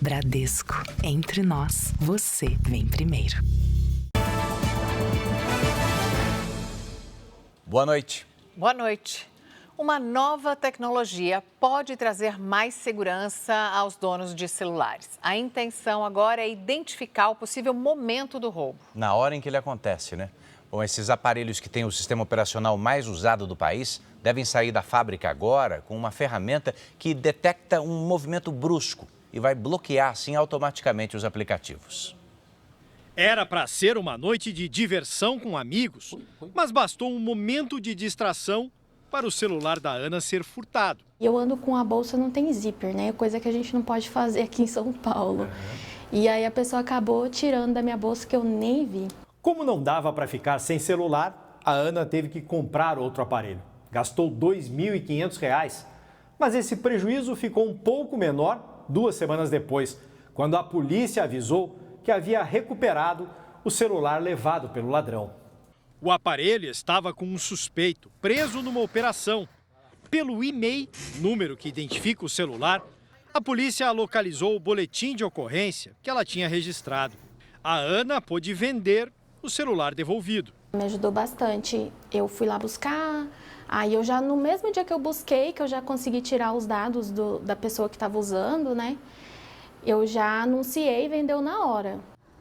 Bradesco. Entre nós, você vem primeiro. Boa noite. Boa noite. Uma nova tecnologia pode trazer mais segurança aos donos de celulares. A intenção agora é identificar o possível momento do roubo. Na hora em que ele acontece, né? Bom, esses aparelhos que têm o sistema operacional mais usado do país devem sair da fábrica agora com uma ferramenta que detecta um movimento brusco e vai bloquear, assim, automaticamente os aplicativos. Era para ser uma noite de diversão com amigos, mas bastou um momento de distração para o celular da Ana ser furtado. Eu ando com a bolsa, não tem zíper, né? Coisa que a gente não pode fazer aqui em São Paulo. E aí a pessoa acabou tirando da minha bolsa que eu nem vi. Como não dava para ficar sem celular, a Ana teve que comprar outro aparelho. Gastou R$ 2.500. Mas esse prejuízo ficou um pouco menor 2 semanas depois, quando a polícia avisou que havia recuperado o celular levado pelo ladrão. O aparelho estava com um suspeito preso numa operação. Pelo e-mail, número que identifica o celular, a polícia localizou o boletim de ocorrência que ela tinha registrado. A Ana pôde vender o celular devolvido. Me ajudou bastante. Eu fui lá buscar, aí no mesmo dia que eu busquei, que eu já consegui tirar os dados da pessoa que estava usando, né? Eu já anunciei e vendeu na hora.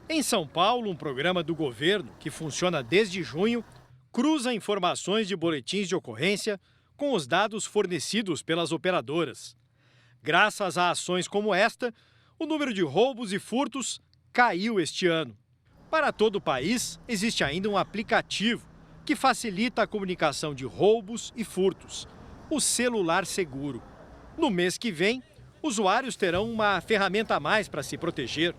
Em São Paulo, um programa do governo, que funciona desde junho, cruza informações de boletins de ocorrência com os dados fornecidos pelas operadoras. Graças a ações como esta, o número de roubos e furtos caiu este ano. Para todo o país, existe ainda um aplicativo que facilita a comunicação de roubos e furtos, o Celular Seguro. No mês que vem, usuários terão uma ferramenta a mais para se proteger.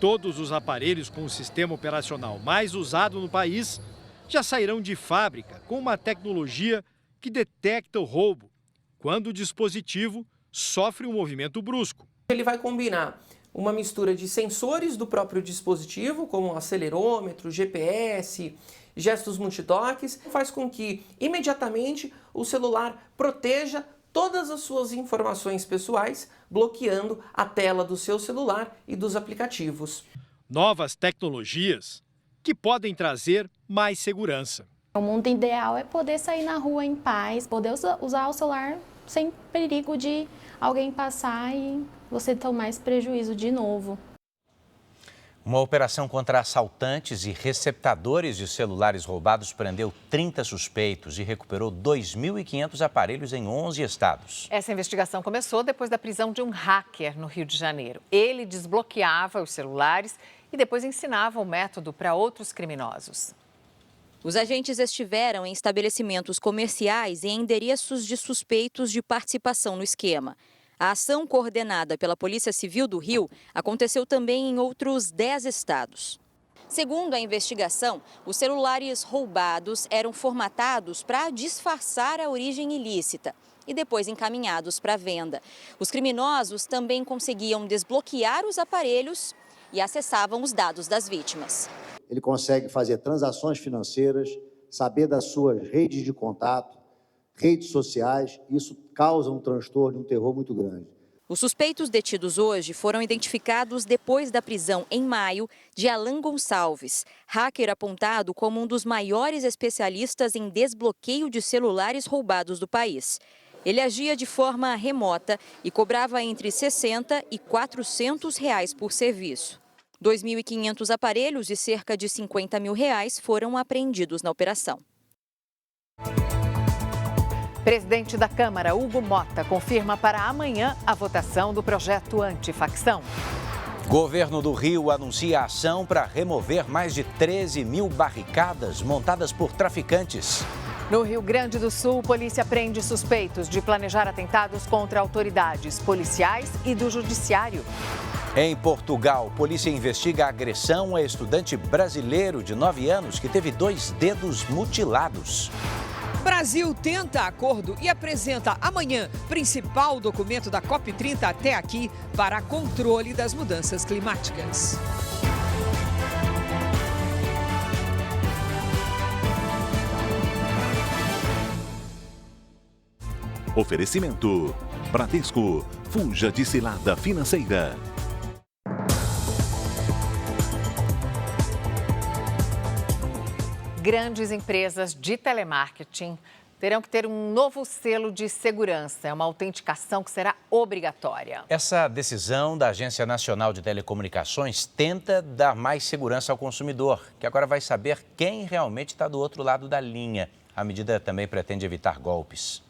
Todos os aparelhos com o sistema operacional mais usado no país já sairão de fábrica com uma tecnologia que detecta o roubo, quando o dispositivo sofre um movimento brusco. Ele vai combinar uma mistura de sensores do próprio dispositivo, como acelerômetro, GPS, gestos multitoques, faz com que imediatamente o celular proteja todas as suas informações pessoais, bloqueando a tela do seu celular e dos aplicativos. Novas tecnologias que podem trazer mais segurança. O mundo ideal é poder sair na rua em paz, poder usar o celular sem perigo de alguém passar e você tomar esse prejuízo de novo. Uma operação contra assaltantes e receptadores de celulares roubados prendeu 30 suspeitos e recuperou 2.500 aparelhos em 11 estados. Essa investigação começou depois da prisão de um hacker no Rio de Janeiro. Ele desbloqueava os celulares e depois ensinava o método para outros criminosos. Os agentes estiveram em estabelecimentos comerciais e em endereços de suspeitos de participação no esquema. A ação coordenada pela Polícia Civil do Rio aconteceu também em outros 10 estados. Segundo a investigação, os celulares roubados eram formatados para disfarçar a origem ilícita e depois encaminhados para venda. Os criminosos também conseguiam desbloquear os aparelhos e acessavam os dados das vítimas. Ele consegue fazer transações financeiras, saber das suas redes de contato, redes sociais, isso causa um transtorno, um terror muito grande. Os suspeitos detidos hoje foram identificados depois da prisão em maio de Alan Gonçalves, hacker apontado como um dos maiores especialistas em desbloqueio de celulares roubados do país. Ele agia de forma remota e cobrava entre R$ 60 e R$ 400 por serviço. 2.500 aparelhos e cerca de R$ 50 mil foram apreendidos na operação. Presidente da Câmara, Hugo Motta, confirma para amanhã a votação do projeto antifacção. Governo do Rio anuncia ação para remover mais de 13 mil barricadas montadas por traficantes. No Rio Grande do Sul, polícia prende suspeitos de planejar atentados contra autoridades policiais e do judiciário. Em Portugal, polícia investiga a agressão a estudante brasileiro de 9 anos que teve 2 dedos mutilados. Brasil tenta acordo e apresenta amanhã principal documento da COP30 até aqui para controle das mudanças climáticas. Oferecimento: Bradesco, fuja de cilada financeira. Grandes empresas de telemarketing terão que ter um novo selo de segurança. É uma autenticação que será obrigatória. Essa decisão da Agência Nacional de Telecomunicações tenta dar mais segurança ao consumidor, que agora vai saber quem realmente está do outro lado da linha. A medida também pretende evitar golpes.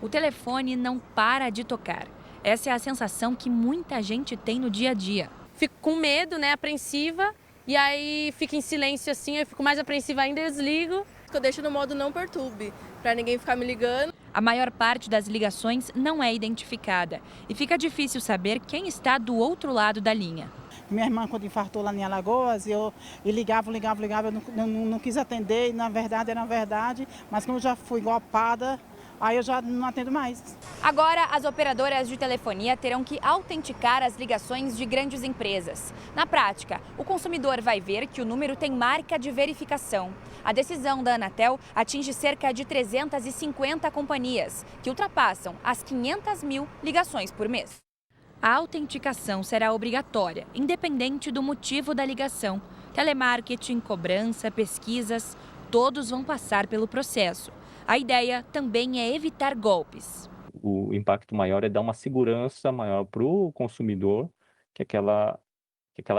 O telefone não para de tocar. Essa é a sensação que muita gente tem no dia a dia. Fico com medo, né, apreensiva, e aí fico em silêncio assim, eu fico mais apreensiva ainda e desligo. Eu deixo no modo não perturbe, para ninguém ficar me ligando. A maior parte das ligações não é identificada e fica difícil saber quem está do outro lado da linha. Minha irmã, quando infartou lá em Alagoas, eu ligava, eu não quis atender, e na verdade era verdade, mas como eu já fui golpada, aí eu já não atendo mais. Agora, as operadoras de telefonia terão que autenticar as ligações de grandes empresas. Na prática, o consumidor vai ver que o número tem marca de verificação. A decisão da Anatel atinge cerca de 350 companhias, que ultrapassam as 500 mil ligações por mês. A autenticação será obrigatória, independente do motivo da ligação. Telemarketing, cobrança, pesquisas, todos vão passar pelo processo. A ideia também é evitar golpes. O impacto maior é dar uma segurança maior para o consumidor, que aquela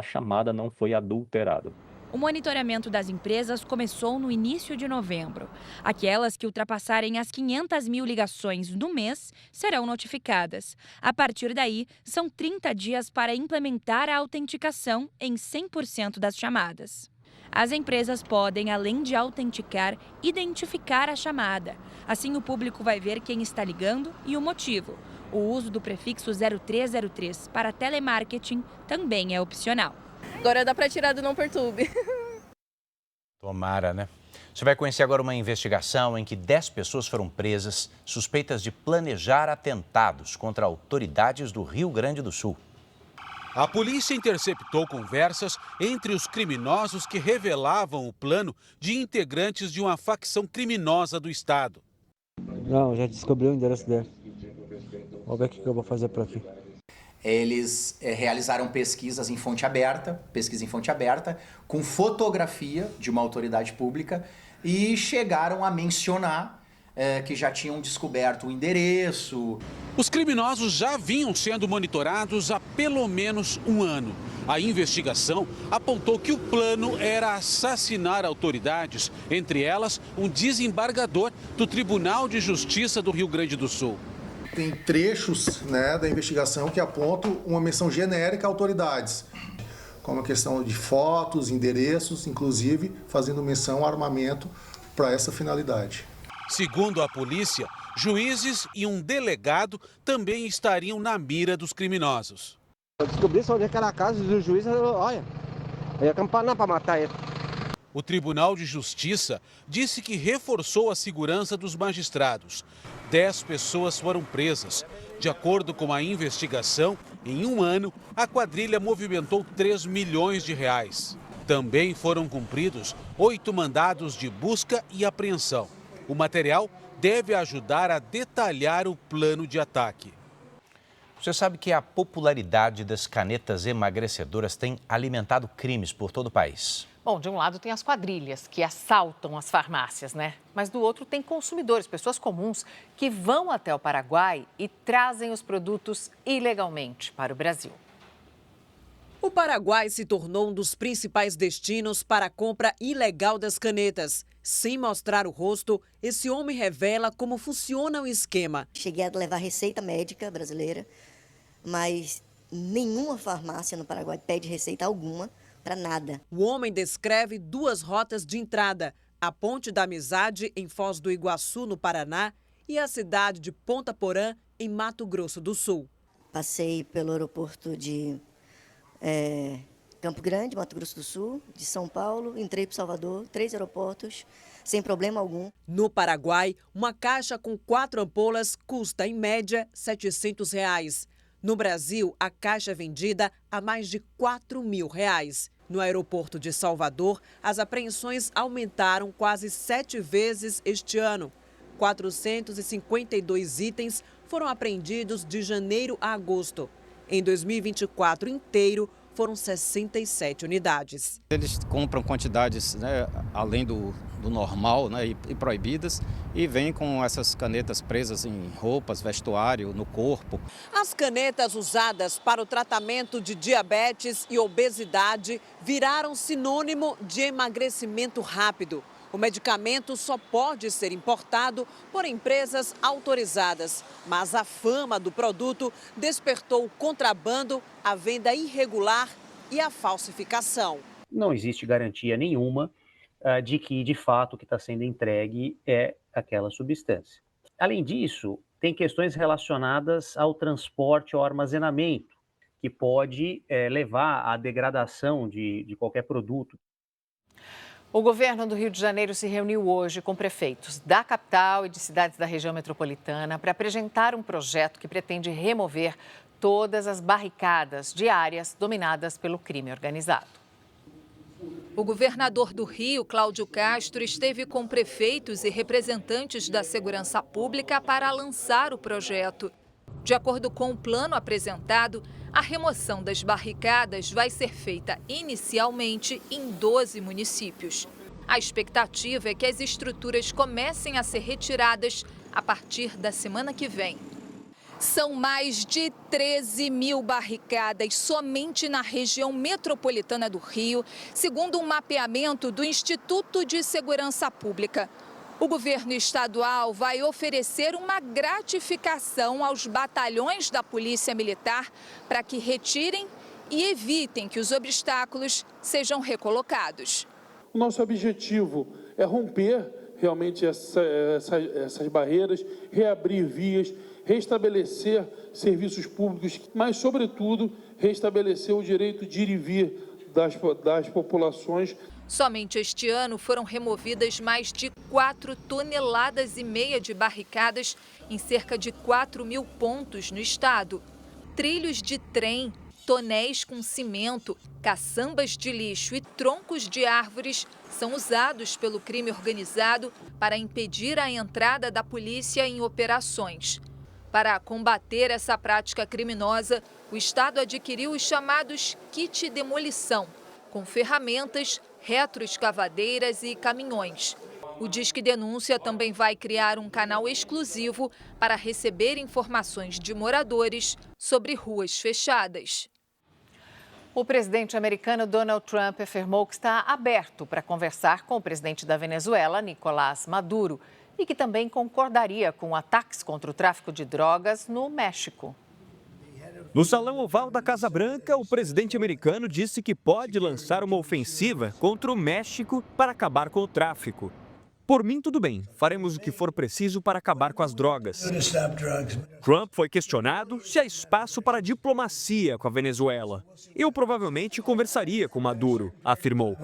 chamada não foi adulterada. O monitoramento das empresas começou no início de novembro. Aquelas que ultrapassarem as 500 mil ligações no mês serão notificadas. A partir daí, são 30 dias para implementar a autenticação em 100% das chamadas. As empresas podem, além de autenticar, identificar a chamada. Assim, o público vai ver quem está ligando e o motivo. O uso do prefixo 0303 para telemarketing também é opcional. Agora dá para tirar do não perturbe. Tomara, né? Você vai conhecer agora uma investigação em que 10 pessoas foram presas suspeitas de planejar atentados contra autoridades do Rio Grande do Sul. A polícia interceptou conversas entre os criminosos que revelavam o plano de integrantes de uma facção criminosa do estado. Não, já descobri o endereço dele. Vamos ver o que eu vou fazer por aqui. Eles realizaram pesquisa em fonte aberta, com fotografia de uma autoridade pública e chegaram a mencionar que já tinham descoberto o endereço. Os criminosos já vinham sendo monitorados há pelo menos um ano. A investigação apontou que o plano era assassinar autoridades, entre elas um desembargador do Tribunal de Justiça do Rio Grande do Sul. Tem trechos, da investigação que apontam uma menção genérica a autoridades, como a questão de fotos, endereços, inclusive fazendo menção ao armamento para essa finalidade. Segundo a polícia, juízes e um delegado também estariam na mira dos criminosos. Eu descobri onde é que era a casa do juiz, olha, eu ia acampanar para matar ele. O Tribunal de Justiça disse que reforçou a segurança dos magistrados. 10 pessoas foram presas. De acordo com a investigação, em um ano, a quadrilha movimentou 3 milhões de reais. Também foram cumpridos 8 mandados de busca e apreensão. O material deve ajudar a detalhar o plano de ataque. Você sabe que a popularidade das canetas emagrecedoras tem alimentado crimes por todo o país. Bom, de um lado tem as quadrilhas que assaltam as farmácias, né? Mas do outro tem consumidores, pessoas comuns, que vão até o Paraguai e trazem os produtos ilegalmente para o Brasil. O Paraguai se tornou um dos principais destinos para a compra ilegal das canetas. Sem mostrar o rosto, esse homem revela como funciona o esquema. Cheguei a levar receita médica brasileira, mas nenhuma farmácia no Paraguai pede receita alguma para nada. O homem descreve 2 rotas de entrada: a Ponte da Amizade, em Foz do Iguaçu, no Paraná, e a cidade de Ponta Porã, em Mato Grosso do Sul. Passei pelo aeroporto de Campo Grande, Mato Grosso do Sul, de São Paulo, entrei para Salvador, 3 aeroportos, sem problema algum. No Paraguai, uma caixa com 4 ampolas custa, em média, R$ 700. No Brasil, a caixa é vendida a mais de R$ 4.000. No aeroporto de Salvador, as apreensões aumentaram quase 7 vezes este ano. 452 itens foram apreendidos de janeiro a agosto. Em 2024 inteiro, foram 67 unidades. Eles compram quantidades, né, além do normal, né, e proibidas, e vêm com essas canetas presas em roupas, vestuário, no corpo. As canetas usadas para o tratamento de diabetes e obesidade viraram sinônimo de emagrecimento rápido. O medicamento só pode ser importado por empresas autorizadas, mas a fama do produto despertou o contrabando, a venda irregular e a falsificação. Não existe garantia nenhuma de que, de fato, o que está sendo entregue é aquela substância. Além disso, tem questões relacionadas ao transporte ou armazenamento, que pode levar à degradação de qualquer produto. O governo do Rio de Janeiro se reuniu hoje com prefeitos da capital e de cidades da região metropolitana para apresentar um projeto que pretende remover todas as barricadas de áreas dominadas pelo crime organizado. O governador do Rio, Cláudio Castro, esteve com prefeitos e representantes da segurança pública para lançar o projeto. De acordo com o plano apresentado, a remoção das barricadas vai ser feita inicialmente em 12 municípios. A expectativa é que as estruturas comecem a ser retiradas a partir da semana que vem. São mais de 13 mil barricadas somente na região metropolitana do Rio, segundo um mapeamento do Instituto de Segurança Pública. O governo estadual vai oferecer uma gratificação aos batalhões da Polícia Militar para que retirem e evitem que os obstáculos sejam recolocados. O nosso objetivo é romper realmente essas barreiras, reabrir vias, restabelecer serviços públicos, mas, sobretudo, restabelecer o direito de ir e vir das populações. Somente este ano foram removidas mais de 4,5 toneladas de barricadas em cerca de 4 mil pontos no estado. Trilhos de trem, tonéis com cimento, caçambas de lixo e troncos de árvores são usados pelo crime organizado para impedir a entrada da polícia em operações. Para combater essa prática criminosa, o estado adquiriu os chamados kit demolição, com ferramentas, retroescavadeiras e caminhões. O Disque Denúncia também vai criar um canal exclusivo para receber informações de moradores sobre ruas fechadas. O presidente americano Donald Trump afirmou que está aberto para conversar com o presidente da Venezuela, Nicolás Maduro, e que também concordaria com ataques contra o tráfico de drogas no México. No Salão Oval da Casa Branca, o presidente americano disse que pode lançar uma ofensiva contra o México para acabar com o tráfico. Por mim, tudo bem, faremos o que for preciso para acabar com as drogas. Trump foi questionado se há espaço para diplomacia com a Venezuela. Eu provavelmente conversaria com Maduro, afirmou.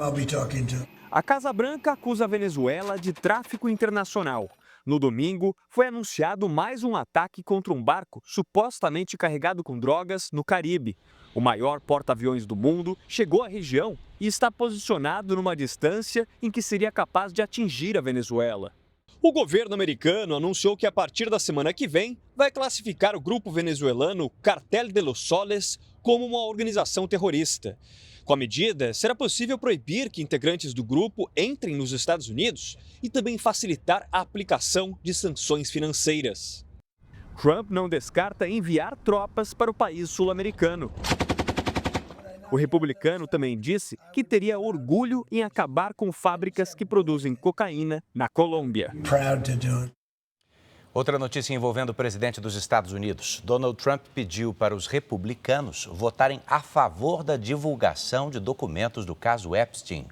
A Casa Branca acusa a Venezuela de tráfico internacional. No domingo, foi anunciado mais um ataque contra um barco supostamente carregado com drogas no Caribe. O maior porta-aviões do mundo chegou à região e está posicionado numa distância em que seria capaz de atingir a Venezuela. O governo americano anunciou que a partir da semana que vem vai classificar o grupo venezuelano Cartel de los Soles como uma organização terrorista. Com a medida, será possível proibir que integrantes do grupo entrem nos Estados Unidos e também facilitar a aplicação de sanções financeiras. Trump não descarta enviar tropas para o país sul-americano. O republicano também disse que teria orgulho em acabar com fábricas que produzem cocaína na Colômbia. Outra notícia envolvendo o presidente dos Estados Unidos. Donald Trump pediu para os republicanos votarem a favor da divulgação de documentos do caso Epstein.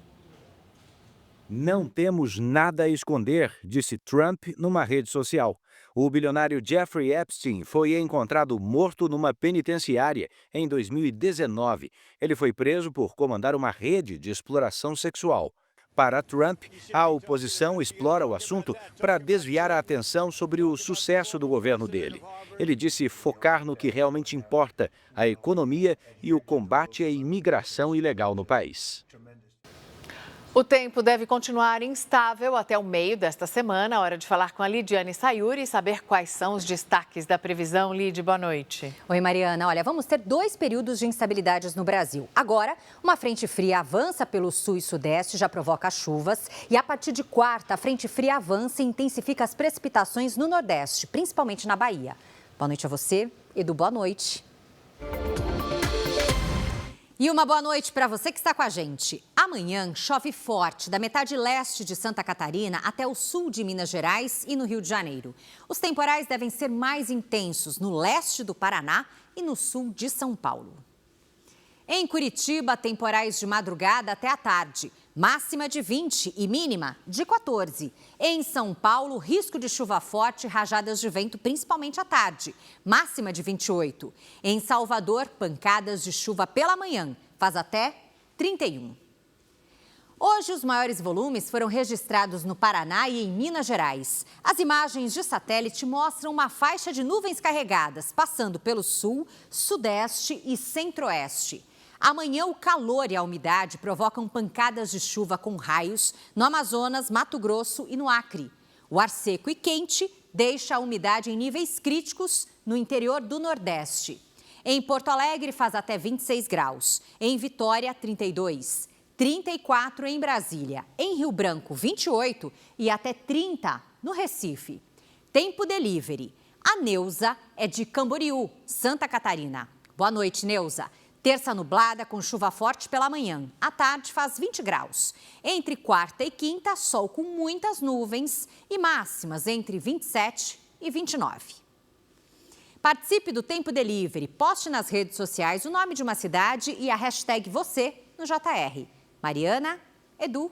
Não temos nada a esconder, disse Trump numa rede social. O bilionário Jeffrey Epstein foi encontrado morto numa penitenciária em 2019. Ele foi preso por comandar uma rede de exploração sexual. Para Trump, a oposição explora o assunto para desviar a atenção sobre o sucesso do governo dele. Ele disse focar no que realmente importa, a economia e o combate à imigração ilegal no país. O tempo deve continuar instável até o meio desta semana. Hora de falar com a Lidiane Sayuri e saber quais são os destaques da previsão. Lid, boa noite. Oi, Mariana. Olha, vamos ter 2 períodos de instabilidades no Brasil. Agora, uma frente fria avança pelo sul e sudeste, já provoca chuvas. E a partir de quarta, a frente fria avança e intensifica as precipitações no nordeste, principalmente na Bahia. Boa noite a você. Edu, boa noite. E uma boa noite para você que está com a gente. Amanhã chove forte da metade leste de Santa Catarina até o sul de Minas Gerais e no Rio de Janeiro. Os temporais devem ser mais intensos no leste do Paraná e no sul de São Paulo. Em Curitiba, temporais de madrugada até a tarde. Máxima de 20 e mínima de 14. Em São Paulo, risco de chuva forte e rajadas de vento, principalmente à tarde. Máxima de 28. Em Salvador, pancadas de chuva pela manhã, faz até 31. Hoje, os maiores volumes foram registrados no Paraná e em Minas Gerais. As imagens de satélite mostram uma faixa de nuvens carregadas, passando pelo sul, sudeste e centro-oeste. Amanhã, o calor e a umidade provocam pancadas de chuva com raios no Amazonas, Mato Grosso e no Acre. O ar seco e quente deixa a umidade em níveis críticos no interior do Nordeste. Em Porto Alegre, faz até 26 graus. Em Vitória, 32. 34 em Brasília. Em Rio Branco, 28 e até 30 no Recife. Tempo delivery. A Neuza é de Camboriú, Santa Catarina. Boa noite, Neuza. Terça nublada com chuva forte pela manhã. À tarde faz 20 graus. Entre quarta e quinta, sol com muitas nuvens e máximas entre 27 e 29. Participe do Tempo Delivery. Poste nas redes sociais o nome de uma cidade e a hashtag você no JR. Mariana, Edu.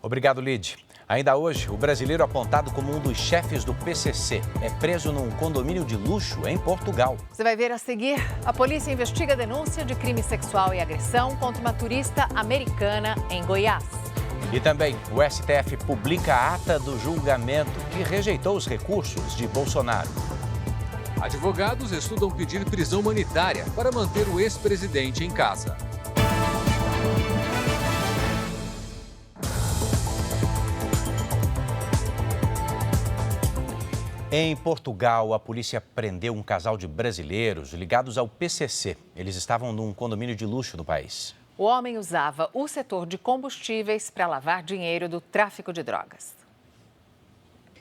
Obrigado, Lid. Ainda hoje, o brasileiro apontado como um dos chefes do PCC é preso num condomínio de luxo em Portugal. Você vai ver a seguir. A polícia investiga a denúncia de crime sexual e agressão contra uma turista americana em Goiás. E também, o STF publica a ata do julgamento que rejeitou os recursos de Bolsonaro. Advogados estudam pedir prisão humanitária para manter o ex-presidente em casa. Em Portugal, a polícia prendeu um casal de brasileiros ligados ao PCC. Eles estavam num condomínio de luxo do país. O homem usava o setor de combustíveis para lavar dinheiro do tráfico de drogas.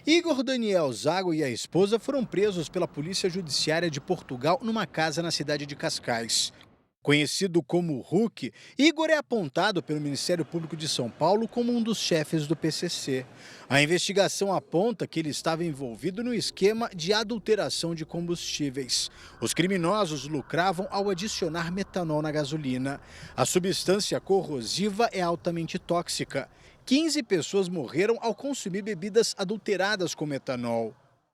Igor Daniel Zago e a esposa foram presos pela Polícia Judiciária de Portugal numa casa na cidade de Cascais. Conhecido como Hulk, Igor é apontado pelo Ministério Público de São Paulo como um dos chefes do PCC. A investigação aponta que ele estava envolvido no esquema de adulteração de combustíveis. Os criminosos lucravam ao adicionar metanol na gasolina. A substância corrosiva é altamente tóxica. 15 pessoas morreram ao consumir bebidas adulteradas com metanol.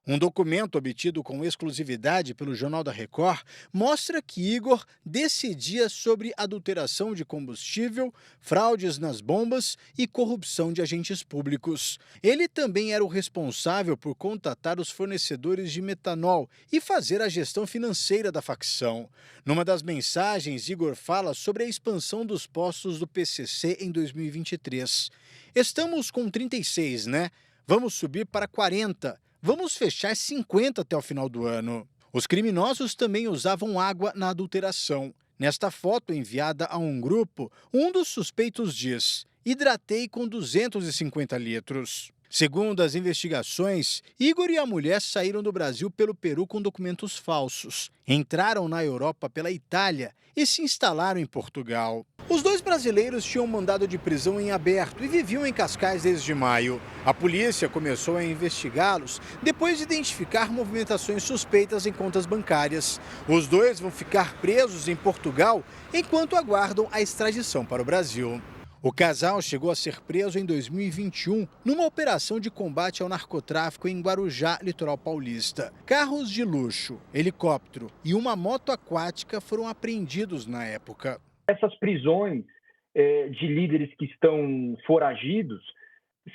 Um documento obtido com exclusividade pelo Jornal da Record mostra que Igor decidia sobre adulteração de combustível, fraudes nas bombas e corrupção de agentes públicos. Ele também era o responsável por contatar os fornecedores de metanol e fazer a gestão financeira da facção. Numa das mensagens, Igor fala sobre a expansão dos postos do PCC em 2023. Estamos com 36, né? Vamos subir para 40. Vamos fechar 50 até o final do ano. Os criminosos também usavam água na adulteração. Nesta foto enviada a um grupo, um dos suspeitos diz: hidratei com 250 litros. Segundo as investigações, Igor e a mulher saíram do Brasil pelo Peru com documentos falsos. Entraram na Europa pela Itália e se instalaram em Portugal. Os dois brasileiros tinham mandado de prisão em aberto e viviam em Cascais desde maio. A polícia começou a investigá-los depois de identificar movimentações suspeitas em contas bancárias. Os dois vão ficar presos em Portugal enquanto aguardam a extradição para o Brasil. O casal chegou a ser preso em 2021 numa operação de combate ao narcotráfico em Guarujá, litoral paulista. Carros de luxo, helicóptero e uma moto aquática foram apreendidos na época. Essas prisões de líderes que estão foragidos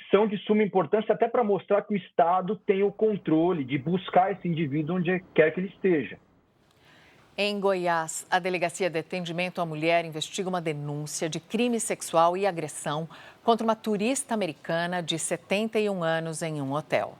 são de suma importância até para mostrar que o Estado tem o controle de buscar esse indivíduo onde quer que ele esteja. Em Goiás, a Delegacia de Atendimento à Mulher investiga uma denúncia de crime sexual e agressão contra uma turista americana de 71 anos em um hotel.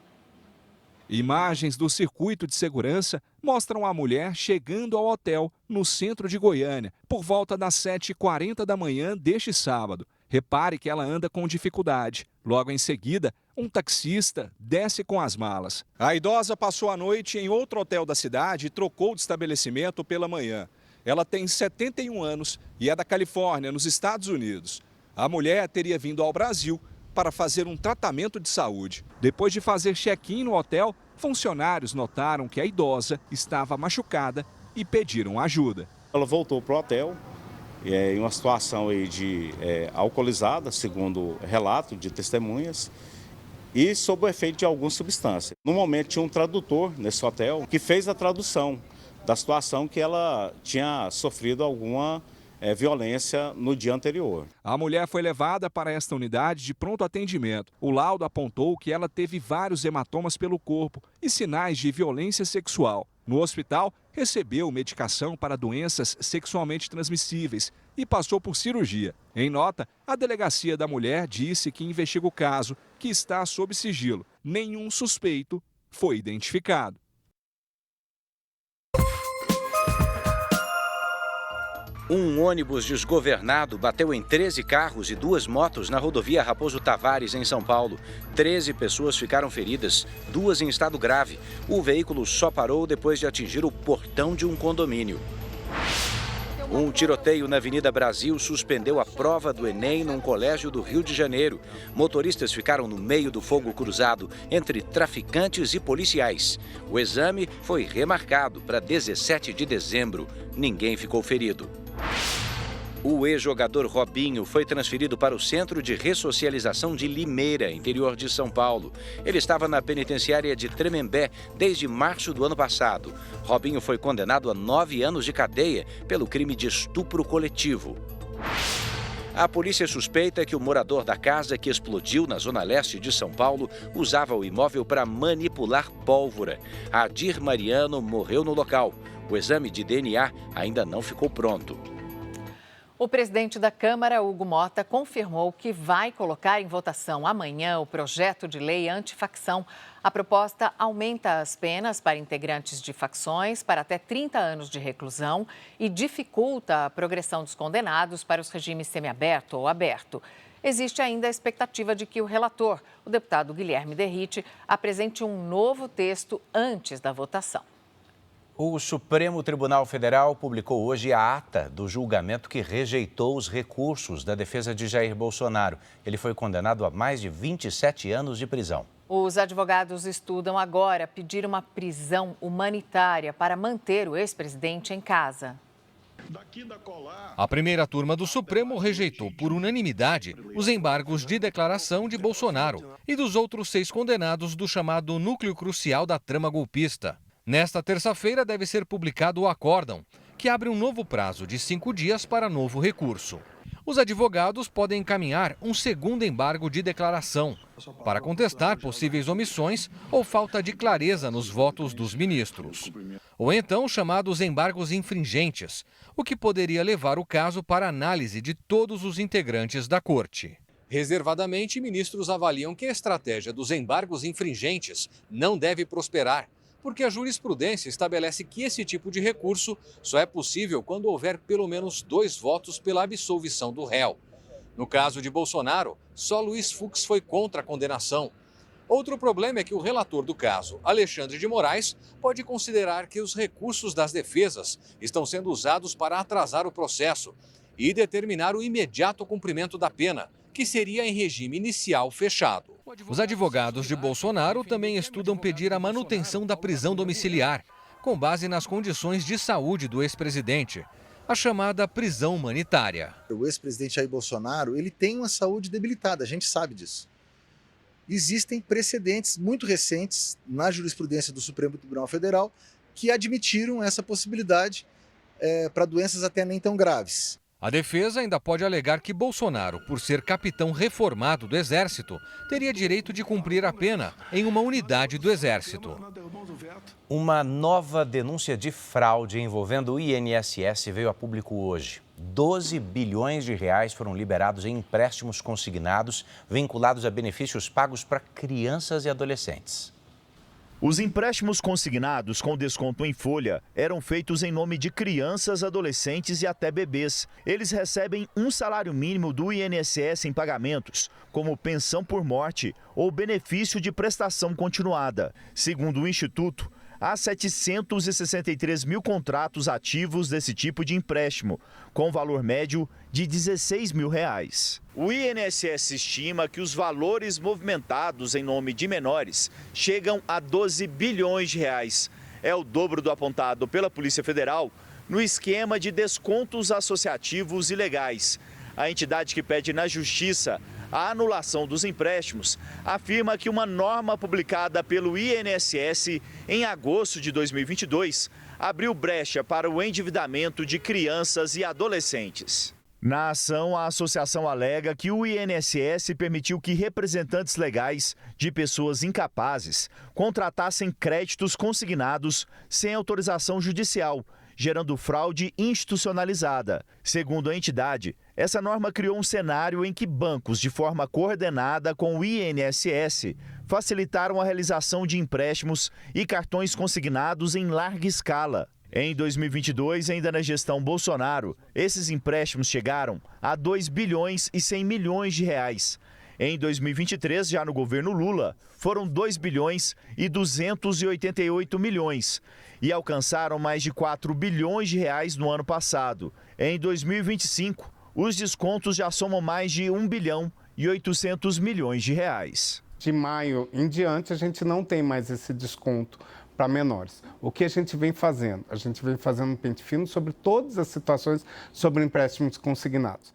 Imagens do circuito de segurança mostram a mulher chegando ao hotel no centro de Goiânia por volta das 7h40 da manhã deste sábado. Repare que ela anda com dificuldade. Logo em seguida, um taxista desce com as malas. A idosa passou a noite em outro hotel da cidade e trocou de estabelecimento pela manhã. Ela tem 71 anos e é da Califórnia, nos Estados Unidos. A mulher teria vindo ao Brasil para fazer um tratamento de saúde. Depois de fazer check-in no hotel, funcionários notaram que a idosa estava machucada e pediram ajuda. Ela voltou para o hotel em uma situação alcoolizada, segundo relato de testemunhas, e sob o efeito de alguma substância. No momento tinha um tradutor nesse hotel que fez a tradução da situação que ela tinha sofrido alguma violência no dia anterior. A mulher foi levada para esta unidade de pronto atendimento. O laudo apontou que ela teve vários hematomas pelo corpo e sinais de violência sexual. No hospital, recebeu medicação para doenças sexualmente transmissíveis e passou por cirurgia. Em nota, a Delegacia da Mulher disse que investiga o caso, que está sob sigilo. Nenhum suspeito foi identificado. Um ônibus desgovernado bateu em 13 carros e 2 motos na rodovia Raposo Tavares, em São Paulo. 13 pessoas ficaram feridas, 2 em estado grave. O veículo só parou depois de atingir o portão de um condomínio. Um tiroteio na Avenida Brasil suspendeu a prova do Enem num colégio do Rio de Janeiro. Motoristas ficaram no meio do fogo cruzado entre traficantes e policiais. O exame foi remarcado para 17 de dezembro. Ninguém ficou ferido. O ex-jogador Robinho foi transferido para o Centro de Ressocialização de Limeira, interior de São Paulo. Ele estava na penitenciária de Tremembé desde março do ano passado. Robinho foi condenado a 9 anos de cadeia pelo crime de estupro coletivo. A polícia suspeita que o morador da casa que explodiu na zona leste de São Paulo usava o imóvel para manipular pólvora. Adir Mariano morreu no local. O exame de DNA ainda não ficou pronto. O presidente da Câmara, Hugo Mota, confirmou que vai colocar em votação amanhã o projeto de lei antifacção. A proposta aumenta as penas para integrantes de facções para até 30 anos de reclusão e dificulta a progressão dos condenados para os regimes semiaberto ou aberto. Existe ainda a expectativa de que o relator, o deputado Guilherme Derrite, apresente um novo texto antes da votação. O Supremo Tribunal Federal publicou hoje a ata do julgamento que rejeitou os recursos da defesa de Jair Bolsonaro. Ele foi condenado a mais de 27 anos de prisão. Os advogados estudam agora pedir uma prisão humanitária para manter o ex-presidente em casa. A primeira turma do Supremo rejeitou por unanimidade os embargos de declaração de Bolsonaro e dos outros 6 condenados do chamado núcleo crucial da trama golpista. Nesta terça-feira deve ser publicado o acórdão, que abre um novo prazo de 5 dias para novo recurso. Os advogados podem encaminhar um segundo embargo de declaração para contestar possíveis omissões ou falta de clareza nos votos dos ministros. Ou então chamados embargos infringentes, o que poderia levar o caso para análise de todos os integrantes da corte. Reservadamente, ministros avaliam que a estratégia dos embargos infringentes não deve prosperar, porque a jurisprudência estabelece que esse tipo de recurso só é possível quando houver pelo menos 2 votos pela absolvição do réu. No caso de Bolsonaro, só Luiz Fux foi contra a condenação. Outro problema é que o relator do caso, Alexandre de Moraes, pode considerar que os recursos das defesas estão sendo usados para atrasar o processo e determinar o imediato cumprimento da pena, que seria em regime inicial fechado. Os advogados de Bolsonaro também estudam pedir a manutenção da prisão domiciliar, com base nas condições de saúde do ex-presidente, a chamada prisão humanitária. O ex-presidente Jair Bolsonaro, ele tem uma saúde debilitada, a gente sabe disso. Existem precedentes muito recentes na jurisprudência do Supremo Tribunal Federal que admitiram essa possibilidade para doenças até nem tão graves. A defesa ainda pode alegar que Bolsonaro, por ser capitão reformado do Exército, teria direito de cumprir a pena em uma unidade do Exército. Uma nova denúncia de fraude envolvendo o INSS veio a público hoje. 12 bilhões de reais foram liberados em empréstimos consignados vinculados a benefícios pagos para crianças e adolescentes. Os empréstimos consignados com desconto em folha eram feitos em nome de crianças, adolescentes e até bebês. Eles recebem um salário mínimo do INSS em pagamentos, como pensão por morte ou benefício de prestação continuada. Segundo o Instituto, há 763 mil contratos ativos desse tipo de empréstimo, com valor médio de R$ 16 mil. O INSS estima que os valores movimentados em nome de menores chegam a 12 bilhões de reais. É o dobro do apontado pela Polícia Federal no esquema de descontos associativos ilegais. A entidade que pede na Justiça a anulação dos empréstimos afirma que uma norma publicada pelo INSS em agosto de 2022 abriu brecha para o endividamento de crianças e adolescentes. Na ação, a associação alega que o INSS permitiu que representantes legais de pessoas incapazes contratassem créditos consignados sem autorização judicial, gerando fraude institucionalizada. Segundo a entidade, essa norma criou um cenário em que bancos, de forma coordenada com o INSS, facilitaram a realização de empréstimos e cartões consignados em larga escala. Em 2022, ainda na gestão Bolsonaro, esses empréstimos chegaram a 2 bilhões e 100 milhões de reais. Em 2023, já no governo Lula, foram 2 bilhões e 288 milhões e alcançaram mais de 4 bilhões de reais no ano passado. Em 2025, os descontos já somam mais de 1 bilhão e 800 milhões de reais. De maio em diante, a gente não tem mais esse desconto para menores. O que a gente vem fazendo? A gente vem fazendo um pente fino sobre todas as situações sobre empréstimos consignados.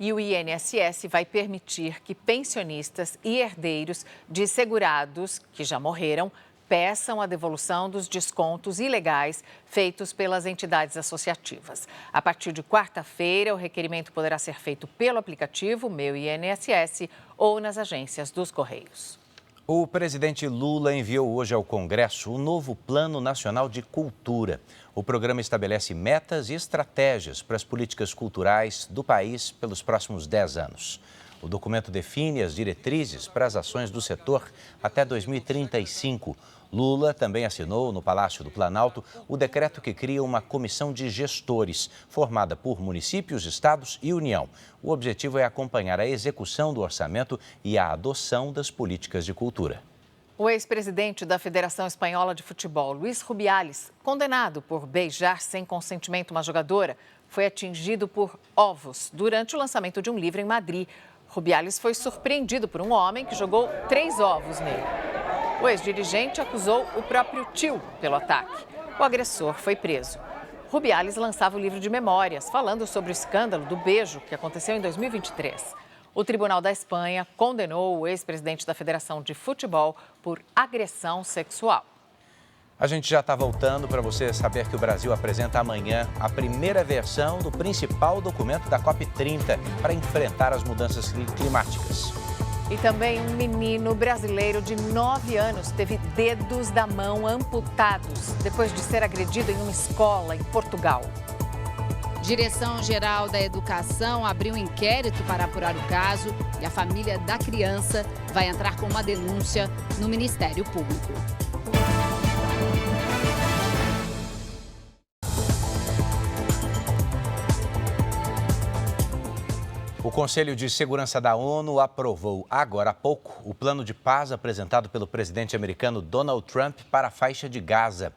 E o INSS vai permitir que pensionistas e herdeiros de segurados que já morreram peçam a devolução dos descontos ilegais feitos pelas entidades associativas. A partir de quarta-feira, o requerimento poderá ser feito pelo aplicativo Meu INSS ou nas agências dos Correios. O presidente Lula enviou hoje ao Congresso o novo Plano Nacional de Cultura. O programa estabelece metas e estratégias para as políticas culturais do país pelos próximos 10 anos. O documento define as diretrizes para as ações do setor até 2035. Lula também assinou no Palácio do Planalto o decreto que cria uma comissão de gestores, formada por municípios, estados e União. O objetivo é acompanhar a execução do orçamento e a adoção das políticas de cultura. O ex-presidente da Federação Espanhola de Futebol, Luís Rubiales, condenado por beijar sem consentimento uma jogadora, foi atingido por ovos durante o lançamento de um livro em Madrid. Rubiales foi surpreendido por um homem que jogou 3 ovos nele. O ex-dirigente acusou o próprio tio pelo ataque. O agressor foi preso. Rubiales lançava o livro de memórias, falando sobre o escândalo do beijo que aconteceu em 2023. O Tribunal da Espanha condenou o ex-presidente da Federação de Futebol por agressão sexual. A gente já está voltando para você saber que o Brasil apresenta amanhã a primeira versão do principal documento da COP30 para enfrentar as mudanças climáticas. E também um menino brasileiro de 9 anos teve dedos da mão amputados depois de ser agredido em uma escola em Portugal. Direção-Geral da Educação abriu um inquérito para apurar o caso e a família da criança vai entrar com uma denúncia no Ministério Público. O Conselho de Segurança da ONU aprovou agora há pouco o plano de paz apresentado pelo presidente americano Donald Trump para a faixa de Gaza.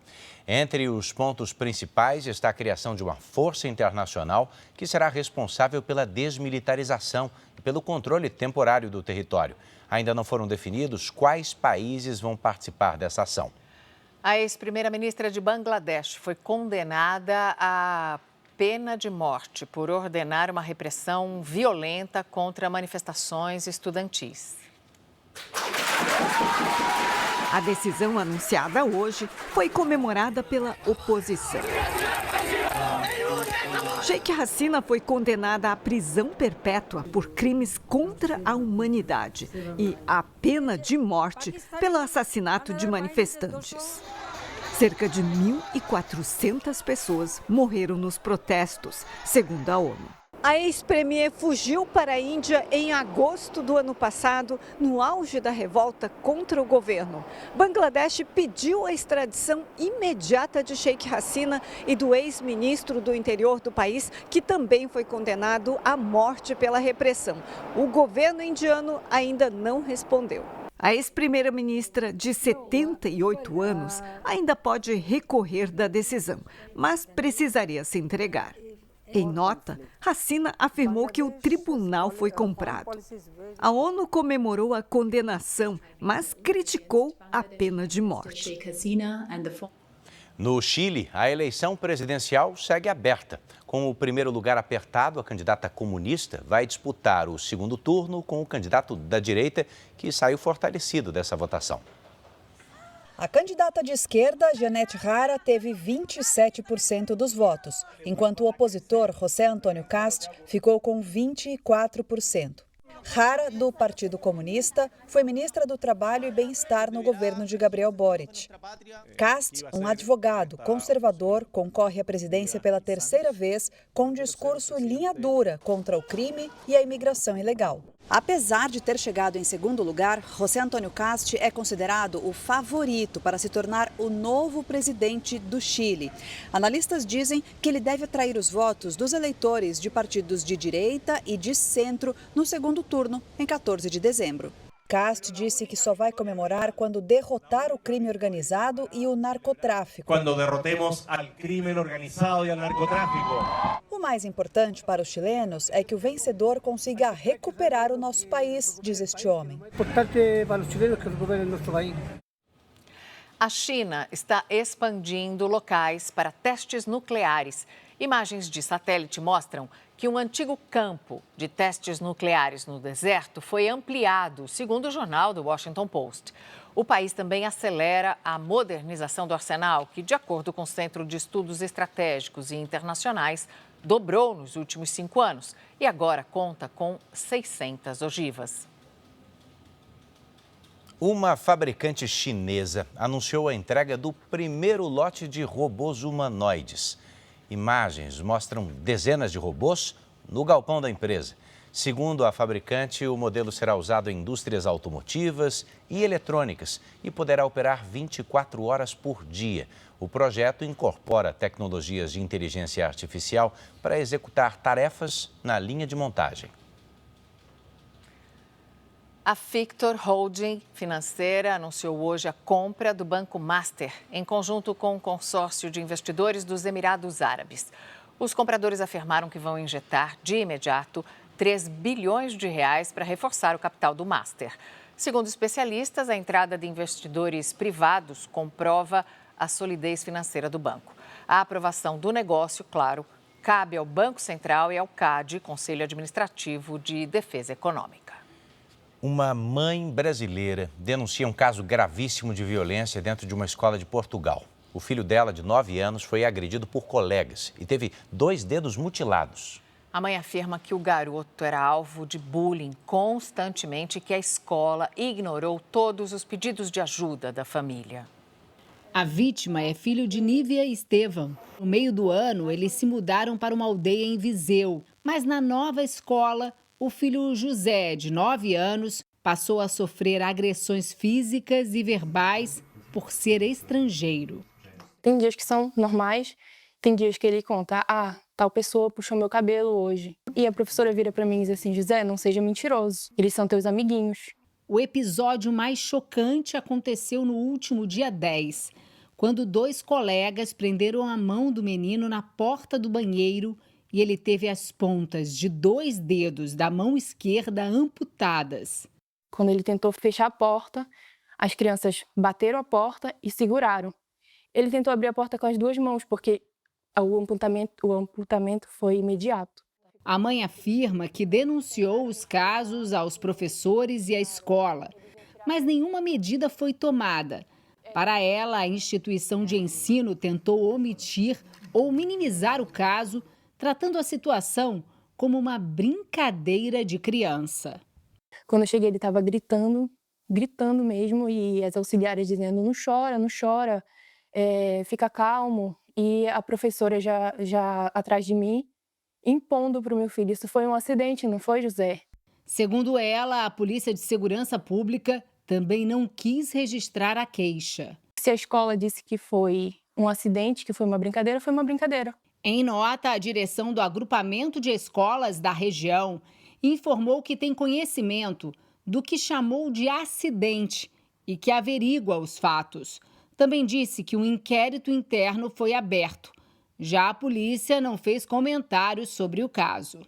Entre os pontos principais está a criação de uma força internacional que será responsável pela desmilitarização e pelo controle temporário do território. Ainda não foram definidos quais países vão participar dessa ação. A ex-primeira-ministra de Bangladesh foi condenada a pena de morte por ordenar uma repressão violenta contra manifestações estudantis. A decisão anunciada hoje foi comemorada pela oposição. Sheikh Hasina foi condenada à prisão perpétua por crimes contra a humanidade e à pena de morte pelo assassinato de manifestantes. Cerca de 1.400 pessoas morreram nos protestos, segundo a ONU. A ex-premier fugiu para a Índia em agosto do ano passado, no auge da revolta contra o governo. Bangladesh pediu a extradição imediata de Sheikh Hasina e do ex-ministro do interior do país, que também foi condenado à morte pela repressão. O governo indiano ainda não respondeu. A ex-primeira-ministra, de 78 anos, ainda pode recorrer da decisão, mas precisaria se entregar. Em nota, Hasina afirmou que o tribunal foi comprado. A ONU comemorou a condenação, mas criticou a pena de morte. No Chile, a eleição presidencial segue aberta. Com o primeiro lugar apertado, a candidata comunista vai disputar o segundo turno com o candidato da direita, que saiu fortalecido dessa votação. A candidata de esquerda, Janete Jara, teve 27% dos votos, enquanto o opositor, José Antônio Cast, ficou com 24%. Jara, do Partido Comunista, foi ministra do Trabalho e Bem-Estar no governo de Gabriel Boric. Cast, um advogado conservador, concorre à presidência pela terceira vez com um discurso linha dura contra o crime e a imigração ilegal. Apesar de ter chegado em segundo lugar, José Antônio Cast é considerado o favorito para se tornar o novo presidente do Chile. Analistas dizem que ele deve atrair os votos dos eleitores de partidos de direita e de centro no segundo turno, em 14 de dezembro. Cast disse que só vai comemorar quando derrotar o crime organizado e o narcotráfico. Quando derrotemos al crime organizado e al narcotráfico. O mais importante para os chilenos é que o vencedor consiga recuperar o nosso país, diz este homem. Importante para os chilenos que recuperem nosso país. A China está expandindo locais para testes nucleares. Imagens de satélite mostram que um antigo campo de testes nucleares no deserto foi ampliado, segundo o jornal do Washington Post. O país também acelera a modernização do arsenal, que, de acordo com o Centro de Estudos Estratégicos e Internacionais, dobrou nos últimos 5 anos e agora conta com 600 ogivas. Uma fabricante chinesa anunciou a entrega do primeiro lote de robôs humanoides. Imagens mostram dezenas de robôs no galpão da empresa. Segundo a fabricante, o modelo será usado em indústrias automotivas e eletrônicas e poderá operar 24 horas por dia. O projeto incorpora tecnologias de inteligência artificial para executar tarefas na linha de montagem. A Victor Holding Financeira anunciou hoje a compra do Banco Master, em conjunto com um consórcio de investidores dos Emirados Árabes. Os compradores afirmaram que vão injetar, de imediato, 3 bilhões de reais para reforçar o capital do Master. Segundo especialistas, a entrada de investidores privados comprova a solidez financeira do banco. A aprovação do negócio, claro, cabe ao Banco Central e ao CAD, Conselho Administrativo de Defesa Econômica. Uma mãe brasileira denuncia um caso gravíssimo de violência dentro de uma escola de Portugal. O filho dela, de 9 anos, foi agredido por colegas e teve 2 dedos mutilados. A mãe afirma que o garoto era alvo de bullying constantemente e que a escola ignorou todos os pedidos de ajuda da família. A vítima é filho de Nívia e Estevão. No meio do ano, eles se mudaram para uma aldeia em Viseu. Mas na nova escola, o filho José, de 9 anos, passou a sofrer agressões físicas e verbais por ser estrangeiro. Tem dias que são normais, tem dias que ele conta, tal pessoa puxou meu cabelo hoje. E a professora vira para mim e diz assim, José, não seja mentiroso, eles são teus amiguinhos. O episódio mais chocante aconteceu no último dia 10, quando 2 colegas prenderam a mão do menino na porta do banheiro e ele teve as pontas de 2 dedos da mão esquerda amputadas. Quando ele tentou fechar a porta, as crianças bateram a porta e seguraram. Ele tentou abrir a porta com as 2 mãos, porque o amputamento foi imediato. A mãe afirma que denunciou os casos aos professores e à escola, mas nenhuma medida foi tomada. Para ela, a instituição de ensino tentou omitir ou minimizar o caso, tratando a situação como uma brincadeira de criança. Quando eu cheguei, ele estava gritando mesmo, e as auxiliares dizendo: não chora, fica calmo. E a professora já atrás de mim, impondo para o meu filho: isso foi um acidente, não foi, José? Segundo ela, a Polícia de Segurança Pública também não quis registrar a queixa. Se a escola disse que foi um acidente, que foi uma brincadeira, foi uma brincadeira. Em nota, a direção do agrupamento de escolas da região informou que tem conhecimento do que chamou de acidente e que averigua os fatos. Também disse que um inquérito interno foi aberto. Já a polícia não fez comentários sobre o caso.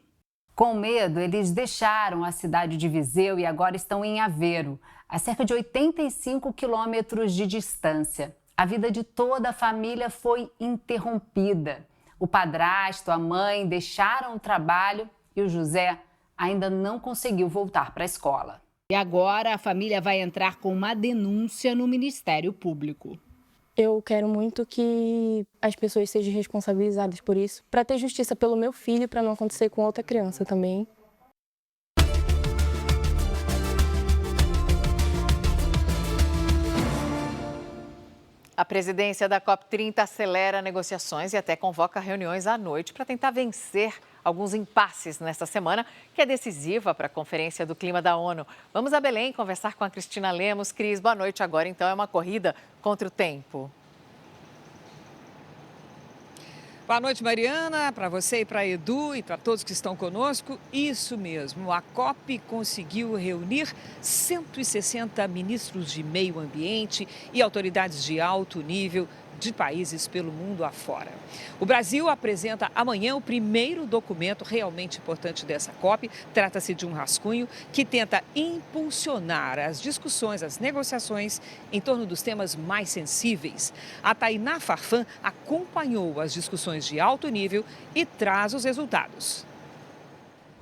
Com medo, eles deixaram a cidade de Viseu e agora estão em Aveiro, a cerca de 85 quilômetros de distância. A vida de toda a família foi interrompida. O padrasto, a mãe deixaram o trabalho e o José ainda não conseguiu voltar para a escola. E agora a família vai entrar com uma denúncia no Ministério Público. Eu quero muito que as pessoas sejam responsabilizadas por isso, para ter justiça pelo meu filho, para não acontecer com outra criança também. A presidência da COP30 acelera negociações e até convoca reuniões à noite para tentar vencer alguns impasses nesta semana, que é decisiva para a Conferência do Clima da ONU. Vamos a Belém conversar com a Cristina Lemos. Cris, boa noite. Agora, então, é uma corrida contra o tempo. Boa noite, Mariana, para você e para Edu e para todos que estão conosco. Isso mesmo, a COP conseguiu reunir 160 ministros de meio ambiente e autoridades de alto nível de países pelo mundo afora. O Brasil apresenta amanhã o primeiro documento realmente importante dessa COP. Trata-se de um rascunho que tenta impulsionar as discussões, as negociações em torno dos temas mais sensíveis. A Tainá Farfan acompanhou as discussões de alto nível e traz os resultados.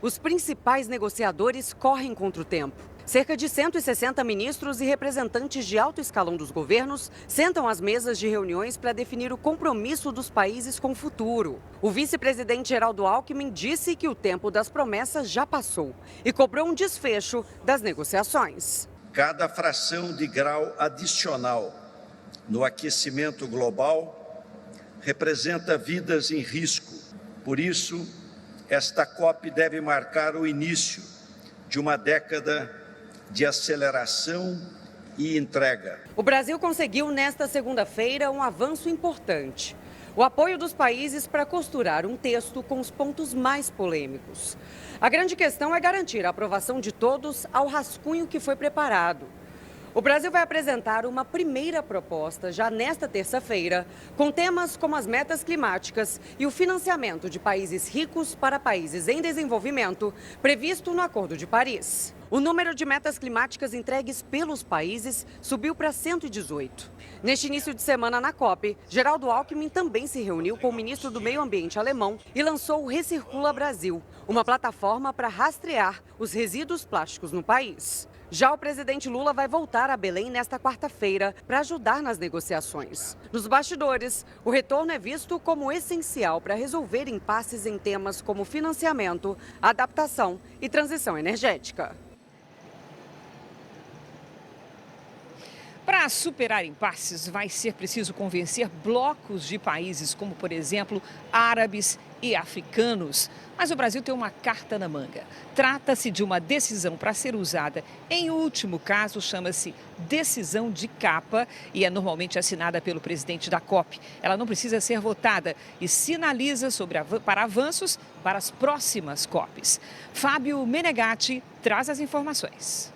Os principais negociadores correm contra o tempo. Cerca de 160 ministros e representantes de alto escalão dos governos sentam às mesas de reuniões para definir o compromisso dos países com o futuro. O vice-presidente Geraldo Alckmin disse que o tempo das promessas já passou e cobrou um desfecho das negociações. Cada fração de grau adicional no aquecimento global representa vidas em risco. Por isso, esta COP deve marcar o início de uma década de aceleração e entrega. O Brasil conseguiu nesta segunda-feira um avanço importante. O apoio dos países para costurar um texto com os pontos mais polêmicos. A grande questão é garantir a aprovação de todos ao rascunho que foi preparado. O Brasil vai apresentar uma primeira proposta já nesta terça-feira, com temas como as metas climáticas e o financiamento de países ricos para países em desenvolvimento, previsto no Acordo de Paris. O número de metas climáticas entregues pelos países subiu para 118. Neste início de semana na COP, Geraldo Alckmin também se reuniu com o ministro do Meio Ambiente alemão e lançou o Recircula Brasil, uma plataforma para rastrear os resíduos plásticos no país. Já o presidente Lula vai voltar a Belém nesta quarta-feira para ajudar nas negociações. Nos bastidores, o retorno é visto como essencial para resolver impasses em temas como financiamento, adaptação e transição energética. Para superar impasses, vai ser preciso convencer blocos de países, como, por exemplo, árabes e africanos. Mas o Brasil tem uma carta na manga. Trata-se de uma decisão para ser usada. Em último caso, chama-se decisão de capa e é normalmente assinada pelo presidente da COP. Ela não precisa ser votada e sinaliza para avanços para as próximas COPs. Fábio Menegatti traz as informações.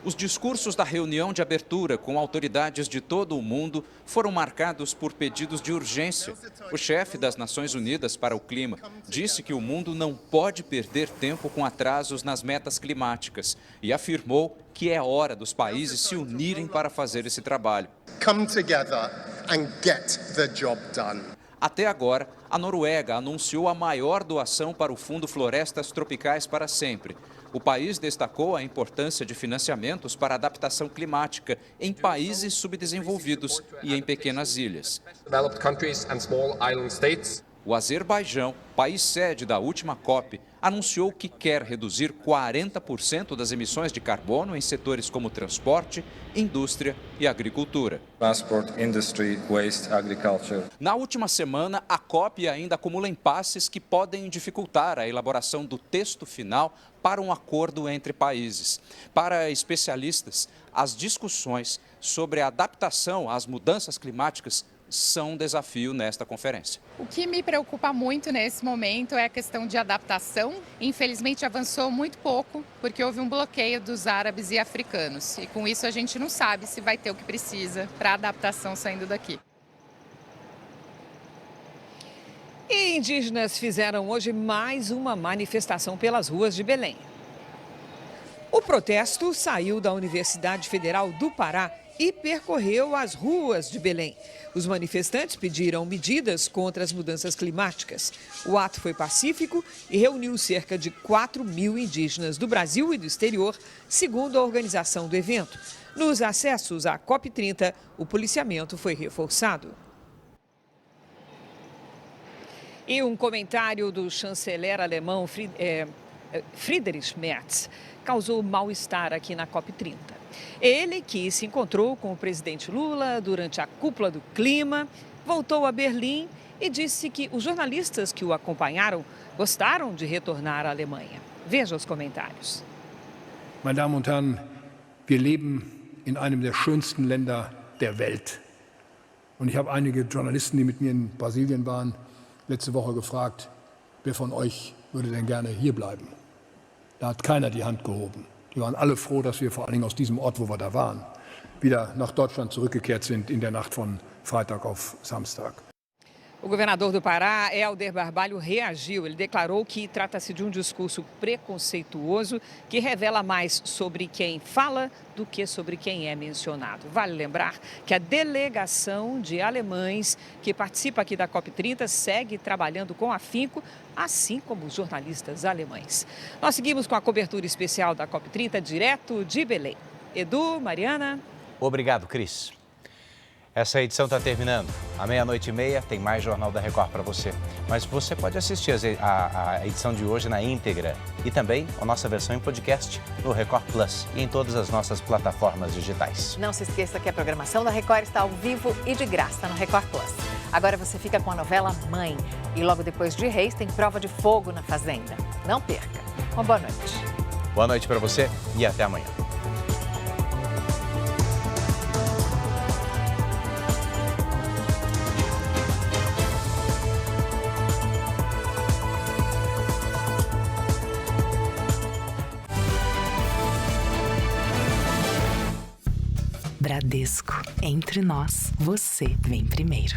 Os discursos da reunião de abertura com autoridades de todo o mundo foram marcados por pedidos de urgência. O chefe das Nações Unidas para o Clima disse que o mundo não pode perder tempo com atrasos nas metas climáticas e afirmou que é hora dos países se unirem para fazer esse trabalho. Come together and get the job done. Até agora, a Noruega anunciou a maior doação para o Fundo Florestas Tropicais para Sempre. O país destacou a importância de financiamentos para a adaptação climática em países subdesenvolvidos e em pequenas ilhas. O Azerbaijão, país sede da última COP, anunciou que quer reduzir 40% das emissões de carbono em setores como transporte, indústria e agricultura. Na última semana, a COP ainda acumula impasses que podem dificultar a elaboração do texto final para um acordo entre países. Para especialistas, as discussões sobre a adaptação às mudanças climáticas são um desafio nesta conferência. O que me preocupa muito nesse momento é a questão de adaptação. Infelizmente avançou muito pouco, porque houve um bloqueio dos árabes e africanos. E com isso a gente não sabe se vai ter o que precisa para a adaptação saindo daqui. E indígenas fizeram hoje mais uma manifestação pelas ruas de Belém. O protesto saiu da Universidade Federal do Pará e percorreu as ruas de Belém. Os manifestantes pediram medidas contra as mudanças climáticas. O ato foi pacífico e reuniu cerca de 4.000 indígenas do Brasil e do exterior, segundo a organização do evento. Nos acessos à COP30, o policiamento foi reforçado. E um comentário do chanceler alemão Friedrich Merz causou mal-estar aqui na COP30. Ele, que se encontrou com o presidente Lula durante a cúpula do clima, voltou a Berlim e disse que os jornalistas que o acompanharam gostaram de retornar à Alemanha. Veja os comentários. Meine Damen und Herren, wir leben in einem der schönsten Länder der Welt. Und ich habe einige Journalisten, die mit mir in Brasilien waren, letzte Woche gefragt, wer von euch würde denn gerne hier bleiben? Da hat keiner die Hand gehoben. Die waren alle froh, dass wir vor allen Dingen aus diesem Ort, wo wir da waren, wieder nach Deutschland zurückgekehrt sind in der Nacht von Freitag auf Samstag. O governador do Pará, Helder Barbalho, reagiu. Ele declarou que trata-se de um discurso preconceituoso que revela mais sobre quem fala do que sobre quem é mencionado. Vale lembrar que a delegação de alemães que participa aqui da COP30 segue trabalhando com afinco, assim como os jornalistas alemães. Nós seguimos com a cobertura especial da COP30 direto de Belém. Edu, Mariana. Obrigado, Cris. Essa edição está terminando. À 00:30 tem mais Jornal da Record para você. Mas você pode assistir a edição de hoje na íntegra e também a nossa versão em podcast no Record Plus e em todas as nossas plataformas digitais. Não se esqueça que a programação da Record está ao vivo e de graça no Record Plus. Agora você fica com a novela Mãe e logo depois de Reis tem Prova de Fogo na Fazenda. Não perca. Uma boa noite. Boa noite para você e até amanhã. Bradesco, entre nós, você vem primeiro.